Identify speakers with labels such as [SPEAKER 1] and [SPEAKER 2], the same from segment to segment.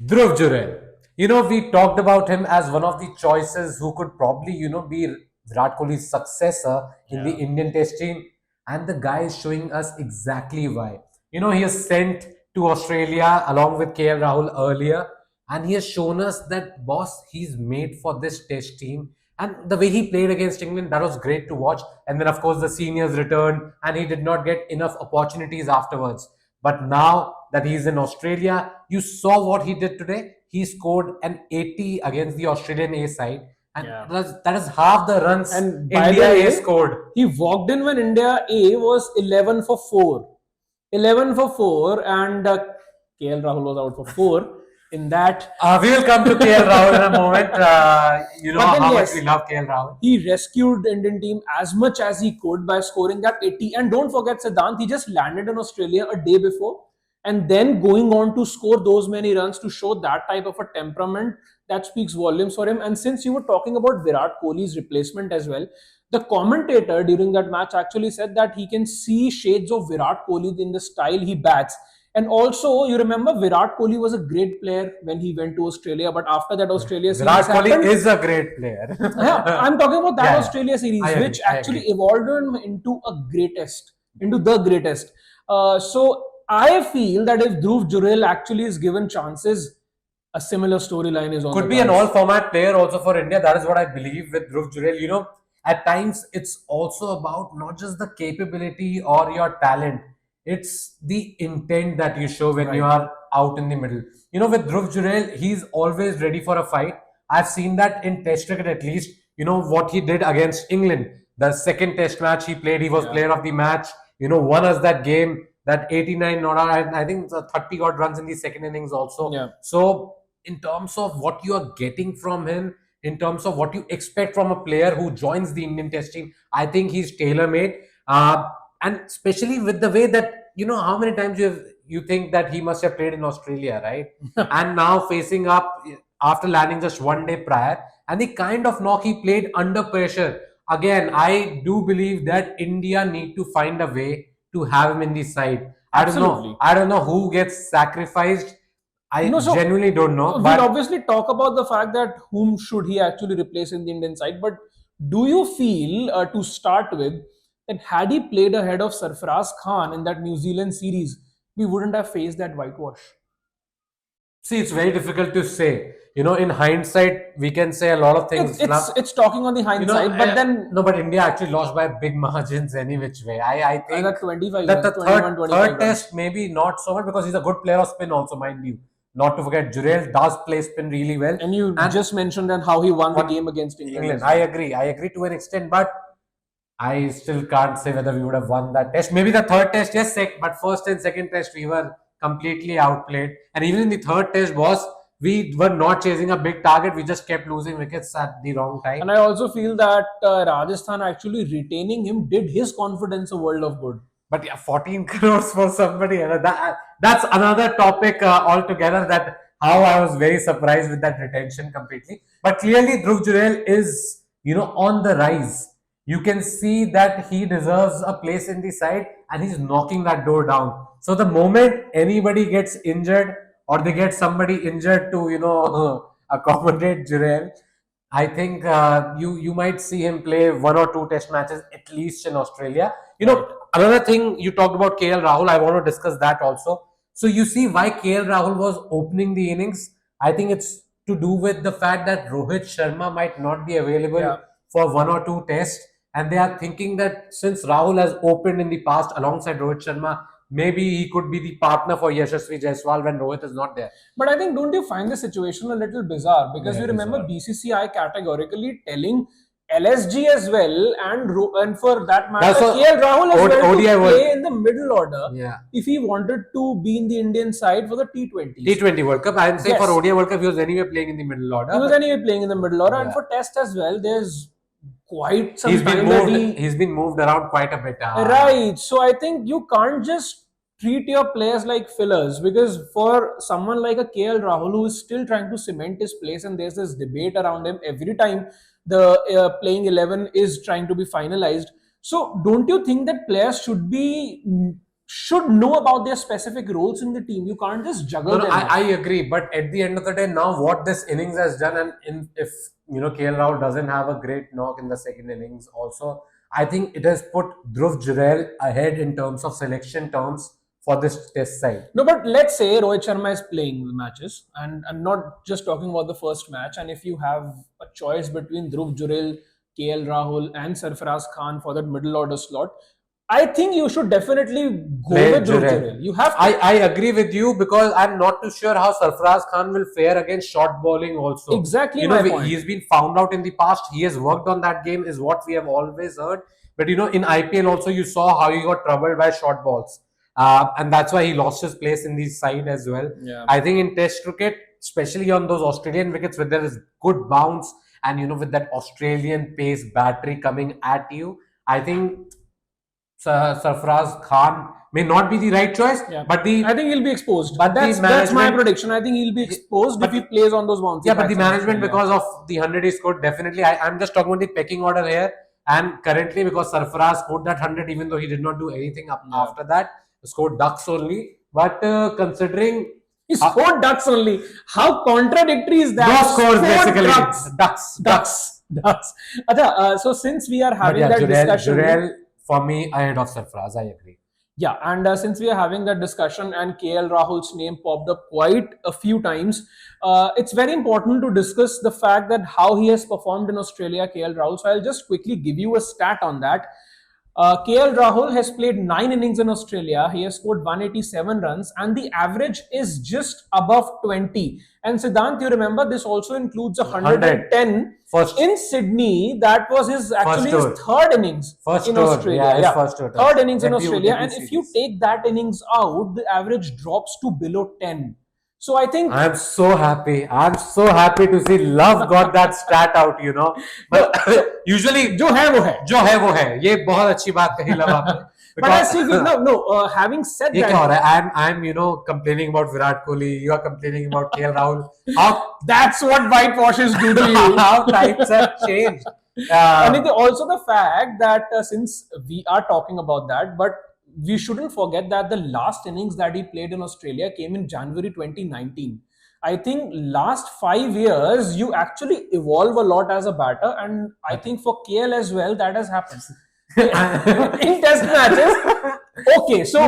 [SPEAKER 1] Dhruv Jurel. We talked about him as one of the choices who could probably, be Virat Kohli's successor in the
[SPEAKER 2] Yeah.
[SPEAKER 1] Indian Test team. And the guy is showing us exactly why. He is sent to Australia along with KL Rahul earlier. And he has shown us that, boss, he's made for this Test team. And the way he played against England, that was great to watch. And then, of course, the seniors returned and he did not get enough opportunities afterwards. But now that he's in Australia, you saw what he did today. He scored an 80 against the Australian A side, and
[SPEAKER 2] Yeah.
[SPEAKER 1] that is half the runs
[SPEAKER 2] And by the
[SPEAKER 1] India A
[SPEAKER 2] way,
[SPEAKER 1] scored.
[SPEAKER 2] he walked in when India A was 11 for 4. 11 for 4, and KL Rahul was out for 4 in that.
[SPEAKER 1] We will come to KL Rahul in a moment. You know
[SPEAKER 2] But then,
[SPEAKER 1] how much we
[SPEAKER 2] yes,
[SPEAKER 1] love KL Rahul.
[SPEAKER 2] he rescued the Indian team as much as he could by scoring that 80. And don't forget, Siddhant, he just landed in Australia a day before and then going on to score those many runs to show that type of a temperament, that speaks volumes for him. And since you were talking about Virat Kohli's replacement as well, the commentator during that match actually said that he can see shades of Virat Kohli in the style he bats. And also, you remember Virat Kohli was a great player when he went to Australia, but after that Australia series
[SPEAKER 1] Virat Kohli
[SPEAKER 2] happened,
[SPEAKER 1] is a great player.
[SPEAKER 2] yeah, I'm talking about that
[SPEAKER 1] Yeah, yeah.
[SPEAKER 2] Australia
[SPEAKER 1] I
[SPEAKER 2] series, which
[SPEAKER 1] agree. I
[SPEAKER 2] actually
[SPEAKER 1] agree.
[SPEAKER 2] evolved him into into the greatest. So I feel that if Dhruv Jurel actually is given chances, a similar storyline is on the
[SPEAKER 1] Could be an all
[SPEAKER 2] cards.
[SPEAKER 1] format player also for India. That is what I believe with Dhruv Jurel. At times it's also about not just the capability or your talent, it's the intent that you show when you
[SPEAKER 2] Right.
[SPEAKER 1] are out in the middle. With Dhruv Jurel, he's always ready for a fight. I've seen that in Test cricket at least. What he did against England. The second Test match he played, he was
[SPEAKER 2] Yeah.
[SPEAKER 1] player of the match. Won us that game, that 89 not I think the 30 odd runs in the second innings also.
[SPEAKER 2] Yeah.
[SPEAKER 1] So in terms of what you are getting from him, in terms of what you expect from a player who joins the Indian Test team, I think he's tailor made. And especially with the way that how many times you think that he must have played in Australia, right? And now facing up after landing just one day prior, and the kind of knock he played under pressure. Again, I do believe that India need to find a way to have him in the side. I don't know.
[SPEAKER 2] Absolutely.
[SPEAKER 1] I don't know who gets sacrificed. I
[SPEAKER 2] So
[SPEAKER 1] genuinely don't know,
[SPEAKER 2] we'll
[SPEAKER 1] but
[SPEAKER 2] obviously talk about the fact that whom should he actually replace in the Indian side. But do you feel, to start with, that had he played ahead of Sarfaraz Khan in that New Zealand series, we wouldn't have faced that whitewash?
[SPEAKER 1] see, it's very difficult to say. In hindsight, we can say a lot of
[SPEAKER 2] It's
[SPEAKER 1] things.
[SPEAKER 2] it's
[SPEAKER 1] Now,
[SPEAKER 2] it's talking on the hindsight, but then
[SPEAKER 1] no, but India actually lost by big margins any which way. I think
[SPEAKER 2] that 25
[SPEAKER 1] that
[SPEAKER 2] runs,
[SPEAKER 1] the
[SPEAKER 2] 21,
[SPEAKER 1] third
[SPEAKER 2] 25
[SPEAKER 1] test
[SPEAKER 2] runs.
[SPEAKER 1] maybe not so much because he's a good player of spin also, mind you. Not to forget, Jurel does play spin really well,
[SPEAKER 2] And you
[SPEAKER 1] and
[SPEAKER 2] just mentioned then how he won the
[SPEAKER 1] one
[SPEAKER 2] game against England
[SPEAKER 1] England.
[SPEAKER 2] as
[SPEAKER 1] I
[SPEAKER 2] well.
[SPEAKER 1] agree. I agree to an extent, but I still can't say whether we would have won that test. Maybe the third test, yes, but first and second test we were completely outplayed. And even in the third test, boss, we were not chasing a big target. We just kept losing wickets at the wrong
[SPEAKER 2] And
[SPEAKER 1] time.
[SPEAKER 2] I also feel that Rajasthan actually retaining him did his confidence a world of good.
[SPEAKER 1] But yeah, 14 crores for somebody. That's another topic altogether. That how I was very surprised with that retention completely. But clearly, Dhruv Jurel is on the rise. You can see that he deserves a place in the side, and he's knocking that door down. So the moment anybody gets injured or they get somebody injured to accommodate Jurel, I think you might see him play one or two test matches at least in Australia.
[SPEAKER 2] Right.
[SPEAKER 1] Another thing you talked about KL Rahul, I want to discuss that also. So you see why KL Rahul was opening the innings. I think it's to do with the fact that Rohit Sharma might not be available
[SPEAKER 2] Yeah.
[SPEAKER 1] for one or two tests, and they are thinking that since Rahul has opened in the past alongside Rohit Sharma, maybe he could be the partner for Yashasvi Jaiswal when Rohit is not there.
[SPEAKER 2] But I think, don't you find the situation a little bizarre? Because you
[SPEAKER 1] Very
[SPEAKER 2] remember
[SPEAKER 1] bizarre.
[SPEAKER 2] BCCI categorically telling LSG as well, and for that matter,
[SPEAKER 1] That's a
[SPEAKER 2] KL Rahul as well,
[SPEAKER 1] ODI
[SPEAKER 2] to
[SPEAKER 1] World.
[SPEAKER 2] play in the middle order
[SPEAKER 1] Yeah.
[SPEAKER 2] if he wanted to be in the Indian side for the T20s.
[SPEAKER 1] T20 World Cup. I am saying for
[SPEAKER 2] Yes,
[SPEAKER 1] ODI World Cup, he was anyway playing in the middle
[SPEAKER 2] he
[SPEAKER 1] order,
[SPEAKER 2] was
[SPEAKER 1] but
[SPEAKER 2] anyway playing in the middle order, and
[SPEAKER 1] yeah,
[SPEAKER 2] for Test as well, there's quite
[SPEAKER 1] he's
[SPEAKER 2] some
[SPEAKER 1] been
[SPEAKER 2] time that
[SPEAKER 1] moved.
[SPEAKER 2] he.
[SPEAKER 1] He's been moved around quite a bit.
[SPEAKER 2] Right. So I think you can't just treat your players like fillers, because for someone like a KL Rahul who is still trying to cement his place, and there's this debate around him every time the playing 11 is trying to be finalized. So don't you think that players should be should know about their specific roles in the team. You can't just juggle
[SPEAKER 1] No,
[SPEAKER 2] them.
[SPEAKER 1] I agree. But at the end of the day, now what this innings has done, and if KL Rahul doesn't have a great knock in the second innings, also I think it has put Dhruv Jurel ahead in terms of selection terms for this test side.
[SPEAKER 2] No, but let's say Rohit Sharma is playing the matches, and I'm not just talking about the first match. And if you have a choice between Dhruv Jurel, KL Rahul, and Sarfaraz Khan for that middle order slot, I think you should definitely go
[SPEAKER 1] Play
[SPEAKER 2] with Dhruv
[SPEAKER 1] Jurel.
[SPEAKER 2] Jurel. You have to.
[SPEAKER 1] I agree with you because I'm not too sure how Sarfaraz Khan will fare against short bowling also.
[SPEAKER 2] Exactly my point.
[SPEAKER 1] He's been found out in the past. He has worked on that game, is what we have always heard. But in IPL also you saw how he got troubled by short balls. And that's why he lost his place in the side as well.
[SPEAKER 2] Yeah.
[SPEAKER 1] I think in Test cricket, especially on those Australian wickets where there is good bounce and with that Australian pace battery coming at you, I think Sarfaraz Khan may not be the right choice,
[SPEAKER 2] Yeah.
[SPEAKER 1] but
[SPEAKER 2] I think he'll be exposed.
[SPEAKER 1] but the
[SPEAKER 2] That's my
[SPEAKER 1] management-
[SPEAKER 2] prediction. I think he'll be exposed
[SPEAKER 1] But
[SPEAKER 2] if he plays on those bouncy
[SPEAKER 1] yeah, but the
[SPEAKER 2] patches.
[SPEAKER 1] management,
[SPEAKER 2] Yeah.
[SPEAKER 1] because of the 100 he scored, definitely. I'm just talking about the pecking order here. And currently, because Sarfaraz scored that 100, even though he did not do anything after that, scored ducks only. But considering
[SPEAKER 2] He scored ducks only. How contradictory is that?
[SPEAKER 1] no scores,
[SPEAKER 2] Scored
[SPEAKER 1] basically
[SPEAKER 2] ducks.
[SPEAKER 1] ducks.
[SPEAKER 2] Acha, so since we are
[SPEAKER 1] But
[SPEAKER 2] having
[SPEAKER 1] yeah,
[SPEAKER 2] that
[SPEAKER 1] Jurel,
[SPEAKER 2] discussion,
[SPEAKER 1] Jurel for me ahead of Sarfaraz. I agree.
[SPEAKER 2] yeah, and since we are having that discussion and KL Rahul's name popped up quite a few times, it's very important to discuss the fact that how he has performed in Australia, KL Rahul. So I'll just quickly give you a stat on that. KL Rahul has played 9 innings in Australia. He has scored 187 runs, and the average is just above 20. And Siddhant, you remember this also includes 110
[SPEAKER 1] First
[SPEAKER 2] in Sydney. That was his actually his
[SPEAKER 1] tour.
[SPEAKER 2] third innings
[SPEAKER 1] First
[SPEAKER 2] in
[SPEAKER 1] tour,
[SPEAKER 2] Australia.
[SPEAKER 1] yeah, his first tour.
[SPEAKER 2] Third innings in
[SPEAKER 1] Debut-
[SPEAKER 2] Australia,
[SPEAKER 1] debut
[SPEAKER 2] and if you
[SPEAKER 1] series.
[SPEAKER 2] take that innings out, the average drops to below 10. So I think
[SPEAKER 1] I'm so happy. I'm so happy to see Love got that stat out. But usually
[SPEAKER 2] जो है वो है.
[SPEAKER 1] जो है वो है. ये बहुत अच्छी बात कही Love आपने.
[SPEAKER 2] But I still feel no. Having said
[SPEAKER 1] ये
[SPEAKER 2] that,
[SPEAKER 1] क्या हो रहा है? I'm complaining about Virat Kohli. You are complaining about KL Rahul. How
[SPEAKER 2] that's what whitewashes do to you.
[SPEAKER 1] how times have changed.
[SPEAKER 2] And also the fact that since we are talking about that, but we shouldn't forget that the last innings that he played in Australia came in January 2019. I think last 5 years you actually evolve a lot as a batter, and I think for KL as well that has happened in test matches. Okay, so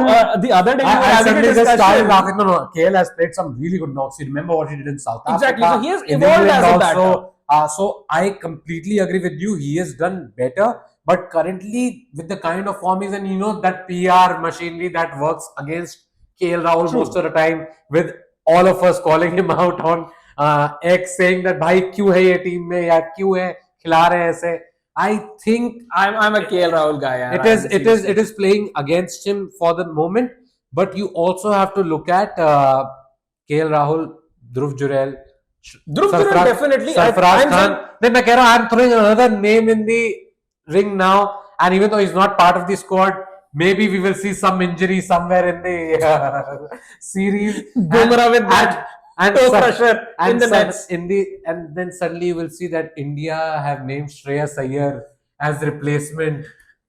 [SPEAKER 2] the other day we were
[SPEAKER 1] I
[SPEAKER 2] having a
[SPEAKER 1] suddenly just started
[SPEAKER 2] discussion.
[SPEAKER 1] laughing. No, KL has played some really good knocks. You remember what he did in South
[SPEAKER 2] Exactly,
[SPEAKER 1] Africa?
[SPEAKER 2] so he has
[SPEAKER 1] in
[SPEAKER 2] evolved
[SPEAKER 1] England
[SPEAKER 2] as a
[SPEAKER 1] also. So I completely agree with you. He has done better. But currently, with the kind of form he's in, that PR machinery that works against KL Rahul
[SPEAKER 2] True.
[SPEAKER 1] most of the time, with all of us calling him out on X, saying that भाई क्यों है ये team में या क्यों है खिला रहे हैं ऐसे. I think
[SPEAKER 2] I'm a KL Rahul guy. Yeah,
[SPEAKER 1] it is playing against him for the moment. But you also have to look at KL Rahul, Dhruv Jurel.
[SPEAKER 2] Dhruv Jurel definitely.
[SPEAKER 1] Sarfaraz Khan. Then मैं कह रहा हूँ, I'm throwing another name in the ring now, and even though he's not part of the squad, maybe we will see some injury somewhere in the series.
[SPEAKER 2] Bumrah with that toe pressure in the nets.
[SPEAKER 1] And then suddenly you will see that India have named Shreyas Iyer as replacement.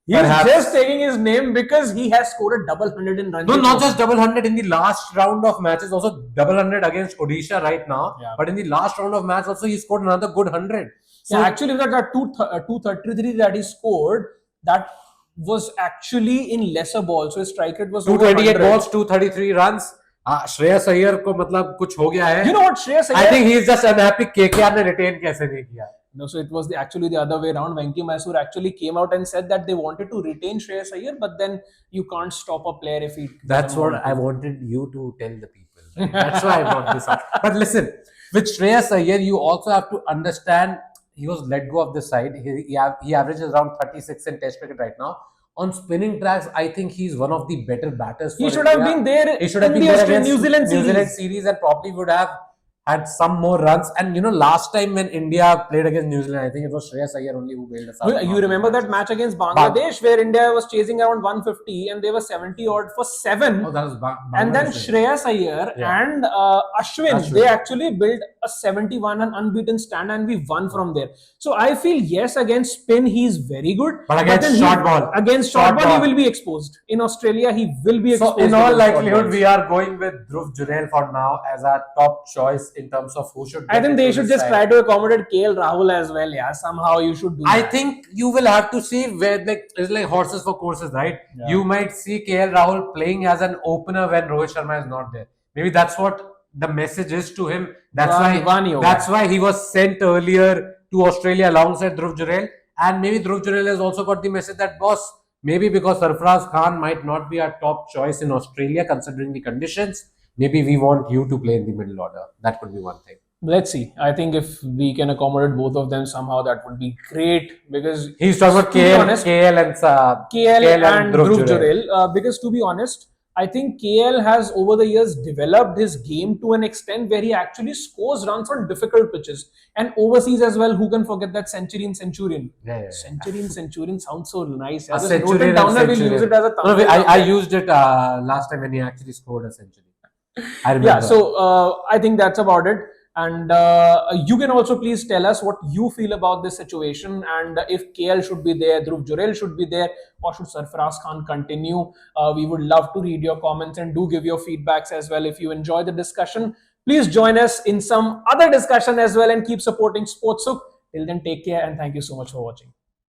[SPEAKER 2] He's
[SPEAKER 1] Perhaps-
[SPEAKER 2] just taking his name because he has scored a double 100 in Ranji.
[SPEAKER 1] No, not just double 100 in the last round of matches, also double 100 against Odisha right now.
[SPEAKER 2] Yeah.
[SPEAKER 1] But in the last round of match, also he scored another good 100. So
[SPEAKER 2] Yeah, actually, that 233 that he scored, that was actually in lesser balls. So his strike rate was over
[SPEAKER 1] 228
[SPEAKER 2] 100.
[SPEAKER 1] balls, 233 runs. Shreyas Iyer को मतलब कुछ हो गया है.
[SPEAKER 2] You know what, Shreyas Iyer?
[SPEAKER 1] I think he is just unhappy KKR ने retain कैसे नहीं किया.
[SPEAKER 2] No, so it was actually the other way around. Venki Mysore actually came out and said that they wanted to retain Shreyas Iyer, but then you can't stop a player if he.
[SPEAKER 1] That's what I wanted you to tell the people. Right? That's why I brought this up. But listen, with Shreyas Iyer, you also have to understand he was let go of the side. He averages around 36 in Test cricket right now. On spinning tracks, I think he's one of the better batters.
[SPEAKER 2] He
[SPEAKER 1] for
[SPEAKER 2] should
[SPEAKER 1] India.
[SPEAKER 2] have been there.
[SPEAKER 1] He should have
[SPEAKER 2] in
[SPEAKER 1] been
[SPEAKER 2] the
[SPEAKER 1] there
[SPEAKER 2] Australian-
[SPEAKER 1] against
[SPEAKER 2] New Zealand
[SPEAKER 1] series and probably would have had some more runs. And last time when India played against New Zealand, I think it was Shreyas Iyer only who bailed us out.
[SPEAKER 2] You remember that match against Bangladesh where India was chasing around 150 and they were 70 odd for 7.
[SPEAKER 1] Oh, that was
[SPEAKER 2] And then
[SPEAKER 1] Bangladesh.
[SPEAKER 2] Shreyas Iyer
[SPEAKER 1] Yeah.
[SPEAKER 2] and Ashwin,
[SPEAKER 1] Ashwin.
[SPEAKER 2] they actually built a 71 and unbeaten stand, and we won from there. So I feel yes, against spin he's very good,
[SPEAKER 1] But against
[SPEAKER 2] then
[SPEAKER 1] short ball,
[SPEAKER 2] against short ball he will be exposed. In Australia he will be
[SPEAKER 1] So
[SPEAKER 2] exposed.
[SPEAKER 1] in all
[SPEAKER 2] against short
[SPEAKER 1] likelihood,
[SPEAKER 2] balls.
[SPEAKER 1] we are going with Dhruv Jurel for now as our top choice in terms of who should.
[SPEAKER 2] I
[SPEAKER 1] get
[SPEAKER 2] think
[SPEAKER 1] into
[SPEAKER 2] they should
[SPEAKER 1] this
[SPEAKER 2] just
[SPEAKER 1] side.
[SPEAKER 2] try to accommodate KL Rahul as well. Yeah, somehow you should do
[SPEAKER 1] I
[SPEAKER 2] that.
[SPEAKER 1] think you will have to see where it's like horses for courses, right?
[SPEAKER 2] Yeah.
[SPEAKER 1] You might see KL Rahul playing as an opener when Rohit Sharma is not there. Maybe that's what the message is to him. That's why he was sent earlier to Australia alongside Dhruv Jurel. And maybe Dhruv Jurel has also got the message that boss, maybe because Sarfaraz Khan might not be our top choice in Australia considering the conditions, maybe we want you to play in the middle order. That could be one thing.
[SPEAKER 2] Let's see. I think if we can accommodate both of them somehow, that would be great. Because
[SPEAKER 1] He's talking about
[SPEAKER 2] to be
[SPEAKER 1] KL,
[SPEAKER 2] honest,
[SPEAKER 1] KL and
[SPEAKER 2] KL and
[SPEAKER 1] Dhruv
[SPEAKER 2] Dhruv
[SPEAKER 1] Jurel.
[SPEAKER 2] Jurel. Because to be honest, I think KL has over the years developed his game to an extent where he actually scores runs on difficult pitches and overseas as well. Who can forget that Centurion?
[SPEAKER 1] Yeah.
[SPEAKER 2] Centurion sounds so nice.
[SPEAKER 1] A
[SPEAKER 2] Just
[SPEAKER 1] centurion
[SPEAKER 2] note it down and we'll
[SPEAKER 1] centurion.
[SPEAKER 2] use it as a
[SPEAKER 1] No,
[SPEAKER 2] thumbnail.
[SPEAKER 1] I used it last time when he actually scored a century. I remember.
[SPEAKER 2] Yeah, so I think that's about it. And you can also please tell us what you feel about this situation, and if KL should be there, Dhruv Jurel should be there, or should Sarfaraz Khan continue. We would love to read your comments and do give your feedbacks as well. If you enjoy the discussion, please join us in some other discussion as well and keep supporting Sportsuk. Till then, take care and thank you so much for watching.